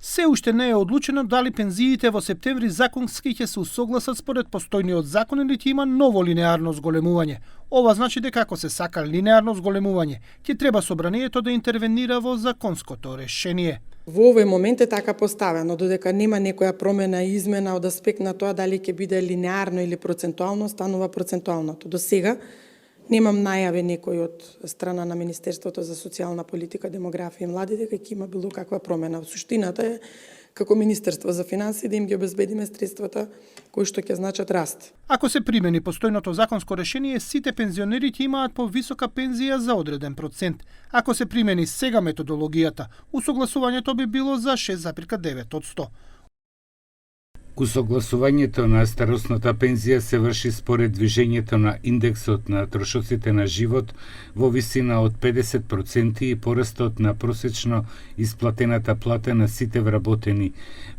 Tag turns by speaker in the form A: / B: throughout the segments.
A: Се уште не е одлучено дали пензиите во септември законски ќе се усогласат според постојниот закон или ќе има ново линеарно зголемување. Ова значи дека ако се сака линеарно зголемување, ќе треба собранието да интервенира во законското решение.
B: Во овој момент е така поставено, додека нема некоја промена и измена од аспект на тоа дали ќе биде линеарно или процентуално, станува процентуалното. До сега немам најави некој од страна на Министерството за социјална политика, демографија и млади дека ќе има било каква промена. Суштината е како Министерство за финансии да им ги обезбедиме средствата кои што ќе значат раст.
A: Ако се примени постојното законско решение, сите пензионери ќе имаат повисока пензија за одреден процент. Ако се примени сега методологијата, усогласувањето би било за 6,9%.
C: Усогласувањето на старосната пензија се врши според движењето на индексот на трошоците на живот во висина од 50% и порастот на просечно исплатената плата на сите вработени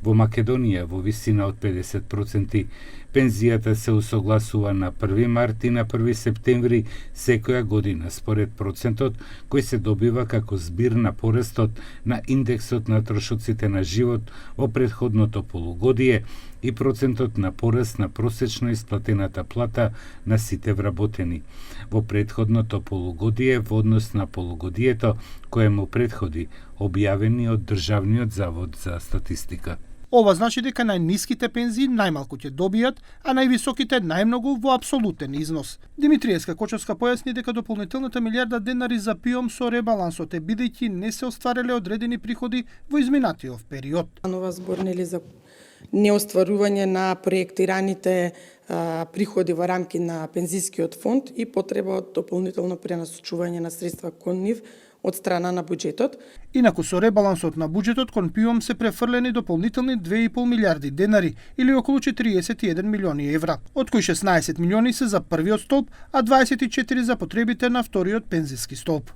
C: во Македонија во висина од 50%. Пензијата се усогласува на 1 март и на 1 септември секоја година според процентот кој се добива како збир на порастот на индексот на трошоците на живот во претходното полугодие и процентот на пораст на просечно исплатената плата на сите вработени во претходното полугодие во однос на полугодието кое му претходи, објавени од Државниот завод за статистика.
A: Ова значи дека најниските пензии најмалку ќе добијат, а највисоките најмногу во апсолутен износ. Димитриевска Кочовска појасни дека дополнителната милиарда денари за ПИОМ со ребалансот е бидејќи не се оствариле одредени приходи во изминатиот период.
B: Нова збор за неостварување на проектираните приходи во рамки на пензискиот фонд и потреба од дополнително пренасочување на средства кон нив од страна на буџетот.
A: Инаку со ребалансот на буџетот кон ПИОМ се префрлени дополнителни 2,5 милиарди денари или околу 41 милиони евра, од кои 16 милиони се за првиот столб, а 24 за потребите на вториот пензиски столб.